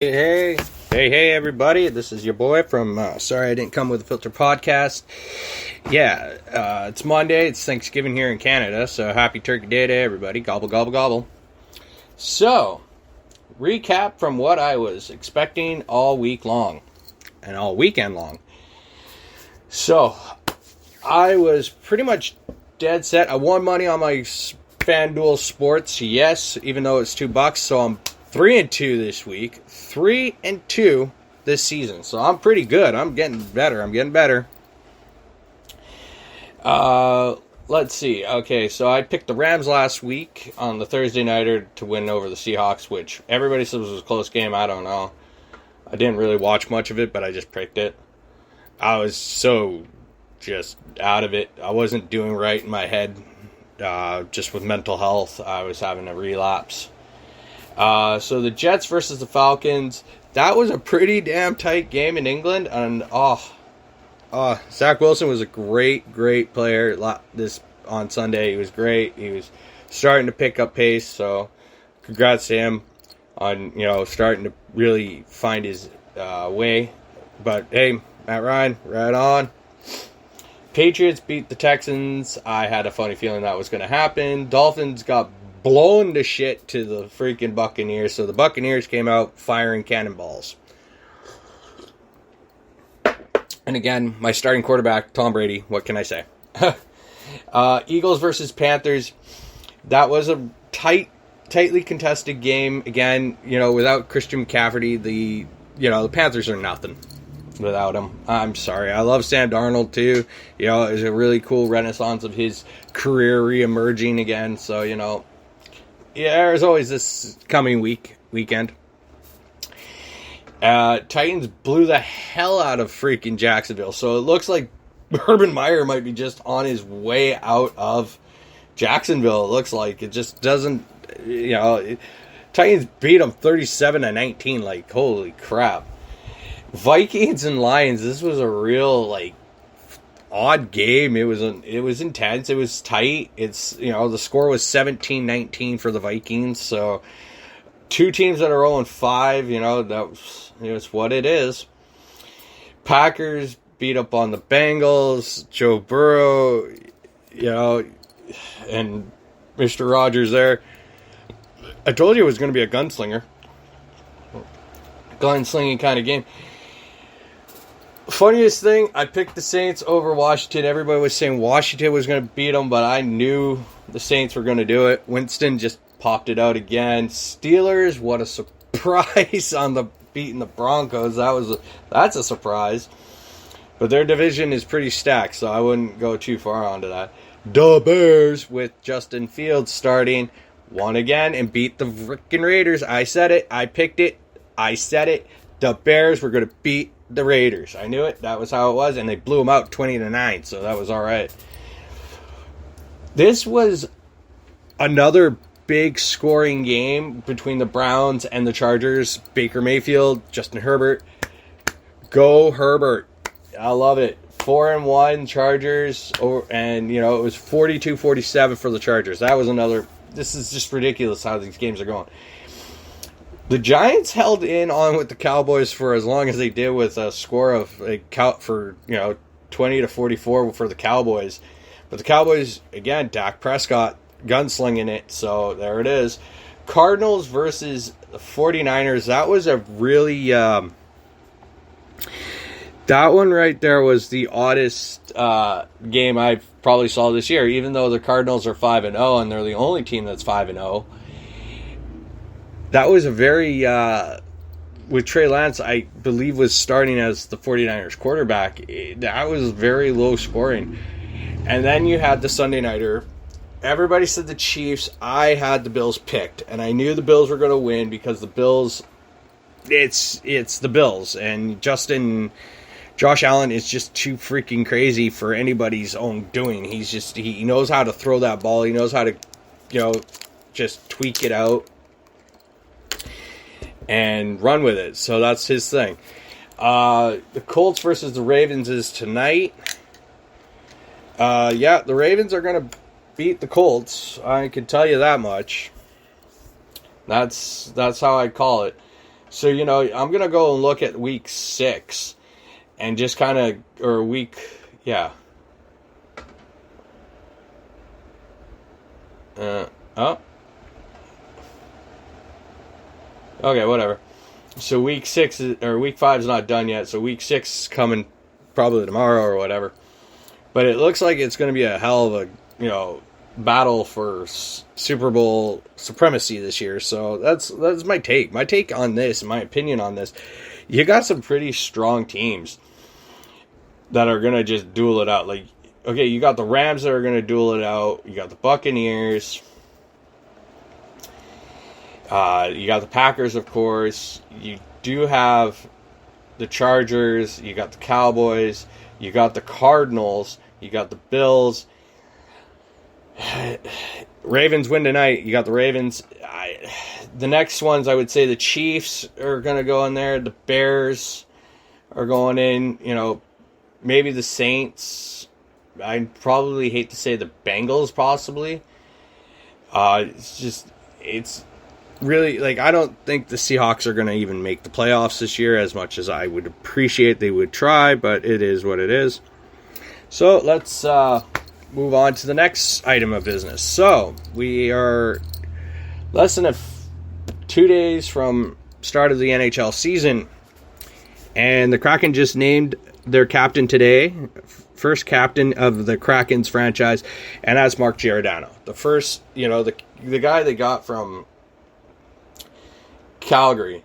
Hey, everybody. This is your boy from Sorry I Didn't Come With a Filter podcast. It's Monday. It's Thanksgiving here in Canada, so happy Turkey Day to everybody. Gobble, gobble, gobble. So, recap from what I was expecting all week long and all weekend long. So, I was pretty much dead set. I won money on my FanDuel Sports, yes, even though it's $2, so I'm 3-2 this week. 3-2 this season. So I'm pretty good. I'm getting better. Let's see. Okay, so I picked the Rams last week on the Thursday nighter to win over the Seahawks, which everybody says was a close game. I don't know. I didn't really watch much of it, but I just picked it. I was so just out of it. I wasn't doing right in my head. Just with mental health, I was having a relapse. So the Jets versus the Falcons, that was a pretty damn tight game in England, and Zach Wilson was a great player on Sunday. He was great. He was starting to pick up pace, so congrats to him on, starting to really find his way. But hey, Matt Ryan, right on. Patriots beat the Texans. I had a funny feeling that was going to happen. Dolphins got blown to shit to the freaking Buccaneers. So the Buccaneers came out firing cannonballs. And again, my starting quarterback, Tom Brady. What can I say? Eagles versus Panthers. That was a tightly contested game. Again, without Christian McCaffrey, the Panthers are nothing without him. I'm sorry. I love Sam Darnold too. It was a really cool renaissance of his career re-emerging again. So, there's always this coming weekend. Titans blew the hell out of freaking Jacksonville. So it looks like Urban Meyer might be just on his way out of Jacksonville. It looks like it just doesn't, Titans beat them 37-19. Like, holy crap. Vikings and Lions, this was a real, odd game. It was intense. It was tight. It's, the score was 17-19 for the Vikings. So, two teams that are 0-5, it's what it is. Packers beat up on the Bengals. Joe Burrow, and Mr. Rogers there. I told you it was going to be a gunslinging kind of game. Funniest thing, I picked the Saints over Washington. Everybody was saying Washington was going to beat them, but I knew the Saints were going to do it. Winston just popped it out again. Steelers, what a surprise on beating the Broncos. That's a surprise. But their division is pretty stacked, so I wouldn't go too far onto that. The Bears, with Justin Fields starting, won again and beat the frickin' Raiders. I said it. I picked it. I said it. The Bears were going to beat the Raiders. I knew it. That was how it was, and they blew them out 20-9, so that was all right. This was another big scoring game between the Browns and the Chargers. Baker Mayfield, Justin Herbert. Go Herbert. I love it. 4-1 Chargers, and it was 42-47 for the Chargers. That was another. This is just ridiculous how these games are going. The Giants held on with the Cowboys for as long as they did, with a score of 20-44 for the Cowboys. But the Cowboys, again, Dak Prescott gunslinging it, so there it is. Cardinals versus the 49ers. That was a really that one right there was the oddest game I probably saw this year, even though the Cardinals are 5-0 and they're the only team that's 5-0. That was a very, with Trey Lance, I believe, was starting as the 49ers quarterback. That was very low scoring. And then you had the Sunday nighter. Everybody said the Chiefs. I had the Bills picked. And I knew the Bills were going to win because the Bills, it's the Bills. And Josh Allen is just too freaking crazy for anybody's own doing. He knows how to throw that ball. He knows how to, just tweak it out and run with it. So that's his thing. The Colts versus the Ravens is tonight. The Ravens are going to beat the Colts. I can tell you that much. That's how I call it. So, I'm going to go and look at week 6 and just kind of, or week, yeah. Oh. Okay, whatever. So week 6 or week 5 is not done yet. So week 6 is coming probably tomorrow or whatever. But it looks like it's going to be a hell of a, battle for Super Bowl supremacy this year. So that's my take. My take on this, my opinion on this. You got some pretty strong teams that are going to just duel it out. Like, okay, you got the Rams that are going to duel it out. You got the Buccaneers. You got the Packers, of course. You do have the Chargers. You got the Cowboys. You got the Cardinals. You got the Bills. Ravens win tonight. You got the Ravens. The next ones, I would say the Chiefs are going to go in there. The Bears are going in. Maybe the Saints. I'd probably hate to say the Bengals, possibly. It's really, I don't think the Seahawks are going to even make the playoffs this year, as much as I would appreciate they would try, but it is what it is. So let's move on to the next item of business. So we are less than 2 days from start of the NHL season, and the Kraken just named their captain today, first captain of the Kraken's franchise, and that's Mark Giordano. The first, the guy they got from Calgary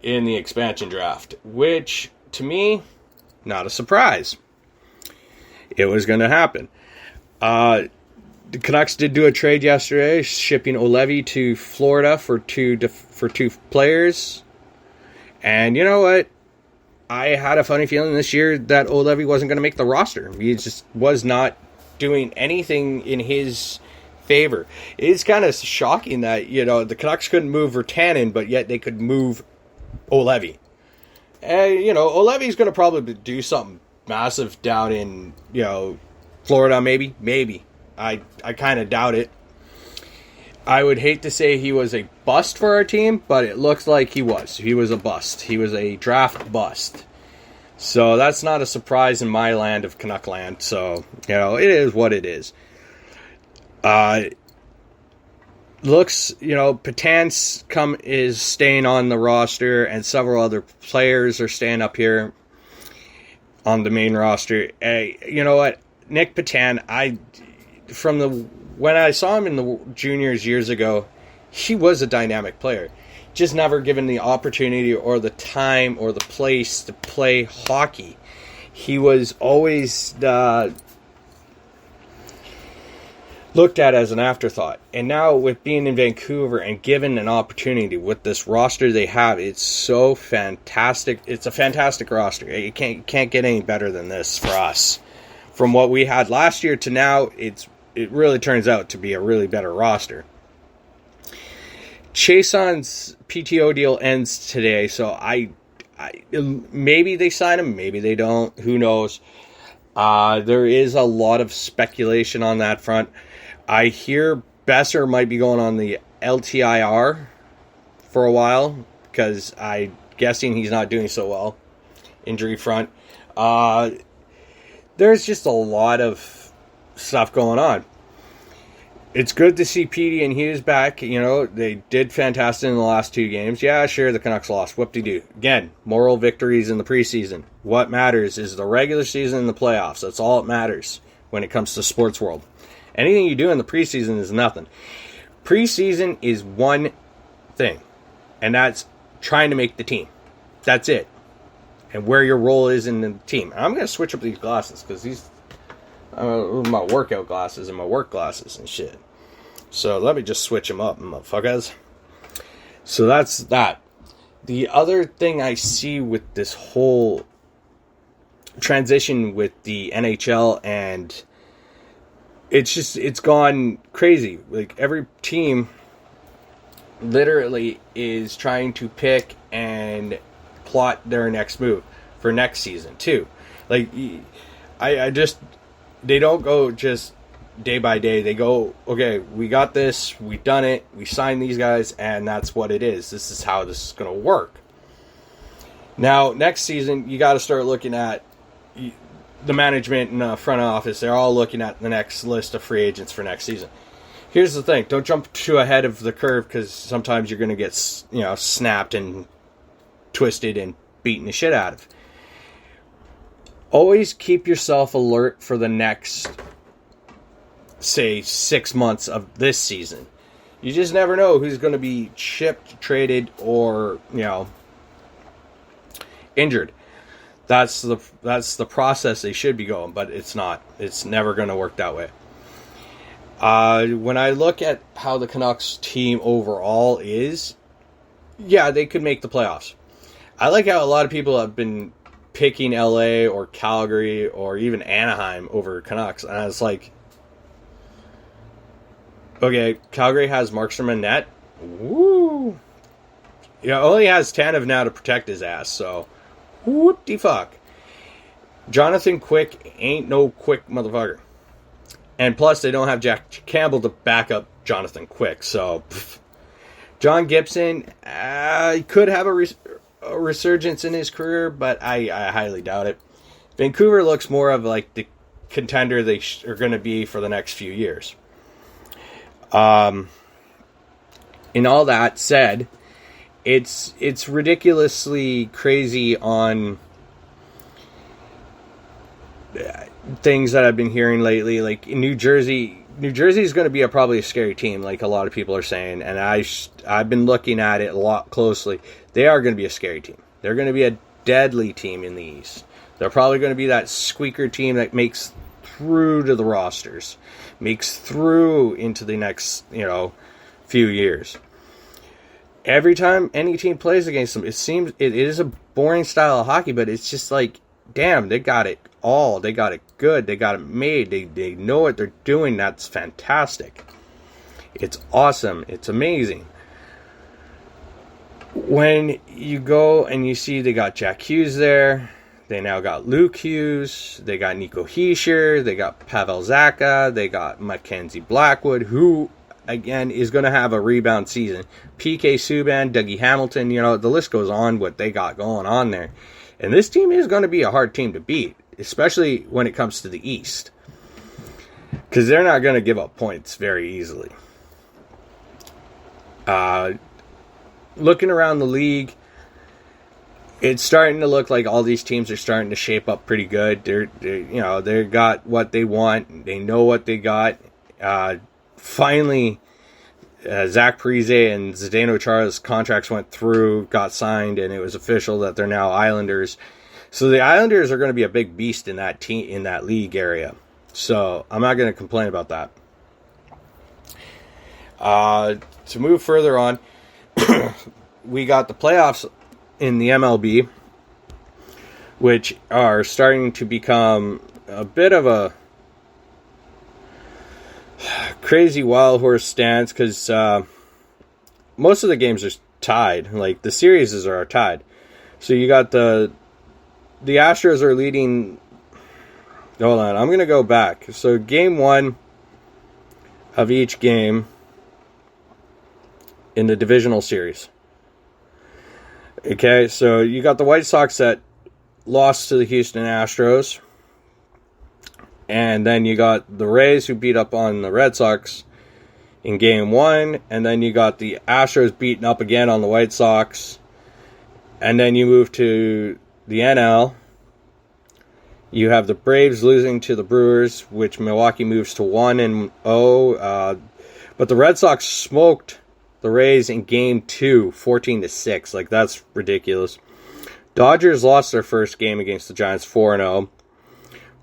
in the expansion draft, which to me, not a surprise. It was going to happen. The Canucks did do a trade yesterday, shipping O'Leary to Florida for two players. And you know what? I had a funny feeling this year that O'Leary wasn't going to make the roster. He just was not doing anything in his favor. It's kind of shocking that, the Canucks couldn't move Virtanen, but yet they could move O'Leary. And, O'Leary's going to probably do something massive down in, Florida, maybe. I kind of doubt it. I would hate to say he was a bust for our team, but it looks like he was. He was a bust. He was a draft bust. So that's not a surprise in my land of Canuck land. So, it is what it is. Looks, Petan is staying on the roster, and several other players are staying up here on the main roster. Hey, you know what? Nick Petan, when I saw him in the juniors years ago, he was a dynamic player. Just never given the opportunity or the time or the place to play hockey. He was always looked at as an afterthought. And now with being in Vancouver and given an opportunity with this roster they have, it's so fantastic. It's a fantastic roster. You can't get any better than this for us. From what we had last year to now, it really turns out to be a really better roster. Chason's PTO deal ends today, so I maybe they sign him, maybe they don't. Who knows? There is a lot of speculation on that front. I hear Besser might be going on the LTIR for a while because I'm guessing he's not doing so well, injury front. There's just a lot of stuff going on. It's good to see Petey and Hughes back. They did fantastic in the last 2 games. Yeah, sure, the Canucks lost. Whoop-de-doo. Again, moral victories in the preseason. What matters is the regular season and the playoffs. That's all that matters when it comes to sports world. Anything you do in the preseason is nothing. Preseason is one thing, and that's trying to make the team. That's it. And where your role is in the team. And I'm going to switch up these glasses because these my workout glasses and my work glasses and shit. So let me just switch them up, motherfuckers. So that's that. The other thing I see with this whole transition with the NHL, and it's gone crazy. Like, every team literally is trying to pick and plot their next move for next season too. Like, they don't go just day by day. They go, okay, we got this, we done it, we signed these guys, and that's what it is. This is how this is going to work. Now, next season, you got to start looking at the management and front office. They're all looking at the next list of free agents for next season. Here's the thing: don't jump too ahead of the curve, because sometimes you're going to get snapped and twisted and beaten the shit out of. Always keep yourself alert for the next, say, 6 months of this season. You just never know who's going to be shipped, traded, or injured. That's the process they should be going, but it's not. It's never going to work that way. When I look at how the Canucks team overall is, yeah, they could make the playoffs. I like how a lot of people have been picking LA or Calgary or even Anaheim over Canucks, and I was like, okay, Calgary has Markstrom and net. Woo! Only has Tanev now to protect his ass, so whoop-de-fuck. Jonathan Quick ain't no quick motherfucker. And plus, they don't have Jack Campbell to back up Jonathan Quick, so John Gibson could have a resurgence in his career, but I highly doubt it. Vancouver looks more of like the contender they are going to be for the next few years. In all that said, it's ridiculously crazy on things that I've been hearing lately. Like in New Jersey is going to be probably a scary team, like a lot of people are saying, and I've been looking at it a lot closely. They are going to be a scary team. They're going to be a deadly team in the East. They're probably going to be that squeaker team that makes through to the rosters, makes through into the next few years. Every time any team plays against them, it seems it is a boring style of hockey, but it's just like, damn, they got it all. They got it good. They got it made. They know what they're doing. That's fantastic. It's awesome. It's amazing. When you go and you see they got Jack Hughes there, they now got Luke Hughes, they got Nico Hischier, they got Pavel Zacha, they got Mackenzie Blackwood, who, again, is going to have a rebound season. PK Subban, Dougie Hamilton, the list goes on what they got going on there. And this team is going to be a hard team to beat, especially when it comes to the East, because they're not going to give up points very easily. Looking around the league, it's starting to look like all these teams are starting to shape up pretty good. They got what they want. They know what they got. Finally, Zach Parise and Zdeno Chara's contracts went through, got signed, and it was official that they're now Islanders. So the Islanders are going to be a big beast in that team, in that league area. So I'm not going to complain about that. To move further on, we got the playoffs in the MLB, which are starting to become a bit of a crazy wild horse stance, because most of the games are tied. Like, the series are tied. So you got the Astros are leading. Hold on, I'm going to go back. So game one of each game in the divisional series. Okay, so you got the White Sox that lost to the Houston Astros. And then you got the Rays who beat up on the Red Sox in game one. And then you got the Astros beating up again on the White Sox. And then you move to the NL. You have the Braves losing to the Brewers, which Milwaukee moves to 1-0. But the Red Sox smoked the Rays in game 2, 14-6. Like, that's ridiculous. Dodgers lost their first game against the Giants 4-0.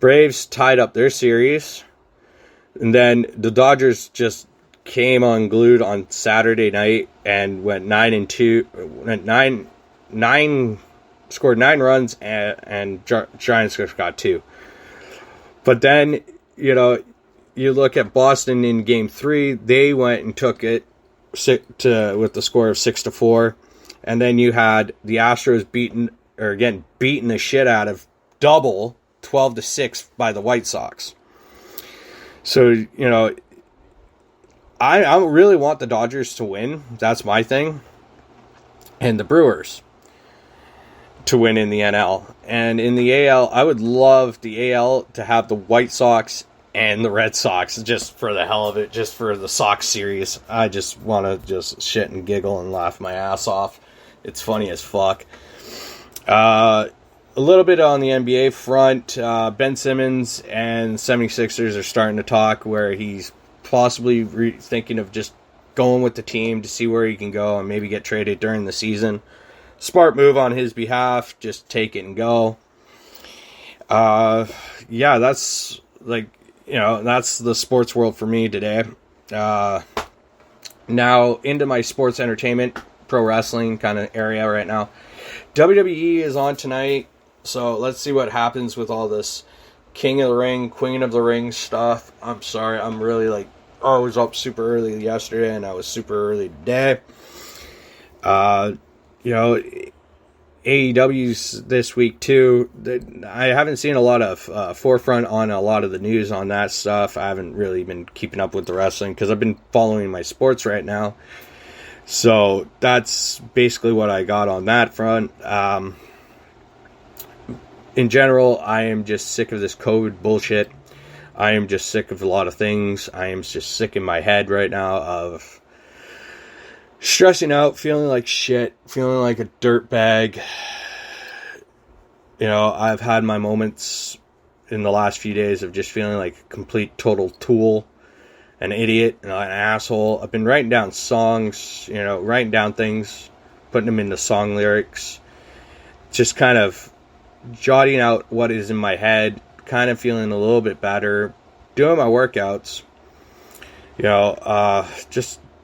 Braves tied up their series. And then the Dodgers just came unglued on Saturday night and went 9-2. Scored 9 runs, and Giants got 2. But then, you look at Boston in game 3. They went and took it with the score of 6-4. And then you had the Astros beating the shit out of double 12-6 by the White Sox. So, I really want the Dodgers to win. That's my thing. And the Brewers to win in the NL. And in the AL, I would love the AL to have the White Sox and the Red Sox, just for the hell of it, just for the Sox series. I just want to just shit and giggle and laugh my ass off. It's funny as fuck. A little bit on the NBA front. Ben Simmons and 76ers are starting to talk where he's possibly thinking of just going with the team to see where he can go and maybe get traded during the season. Smart move on his behalf. Just take it and go. Yeah, that's that's the sports world for me today. Now into my sports entertainment, pro wrestling kind of area right now. WWE is on tonight, so let's see what happens with all this King of the Ring, Queen of the Ring stuff. I'm sorry, I'm really I was up super early yesterday and I was super early today. AEW's this week too. I haven't seen a lot of forefront on a lot of the news on that stuff. I haven't really been keeping up with the wrestling because I've been following my sports right now. So that's basically what I got on that front. In general, I am just sick of this COVID bullshit. I am just sick of a lot of things. I am just sick in my head right now of stressing out, feeling like shit, feeling like a dirtbag. I've had my moments in the last few days of just feeling like a complete total tool, an idiot, an asshole. I've been writing down songs, writing down things, putting them into song lyrics, just kind of jotting out what is in my head, kind of feeling a little bit better, doing my workouts.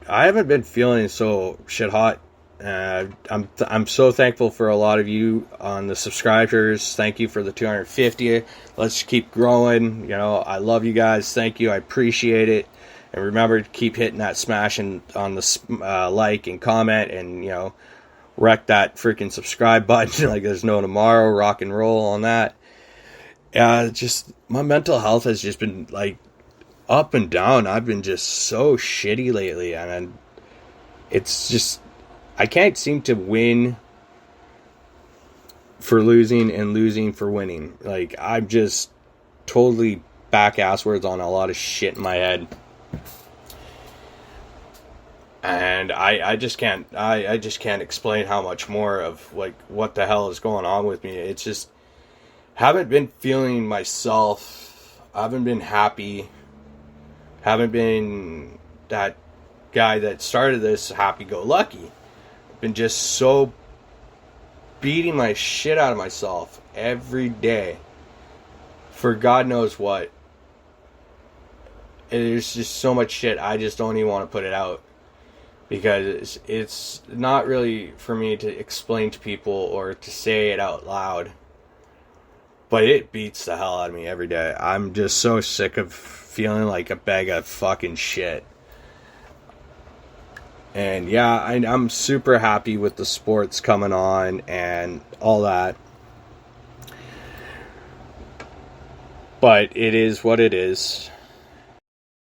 I haven't been feeling so shit hot. I'm so thankful for a lot of you on the subscribers. Thank you for the 250. Let's keep growing. I love you guys. Thank you. I appreciate it. And remember to keep hitting that smashing on the like and comment and, wreck that freaking subscribe button like there's no tomorrow. Rock and roll on that. Just my mental health has just been up and down. I've been just so shitty lately, and it's just I can't seem to win for losing and losing for winning. I'm just totally back asswards on a lot of shit in my head, and I just can't explain how much more of what the hell is going on with me. It's just haven't been feeling myself. I haven't been happy. Haven't been that guy that started this happy-go-lucky. Been just so beating my shit out of myself every day for God knows what. There's just so much shit I just don't even want to put it out because it's not really for me to explain to people or to say it out loud. But it beats the hell out of me every day. I'm just so sick of feeling like a bag of fucking shit. And yeah, I'm super happy with the sports coming on and all that. But it is what it is.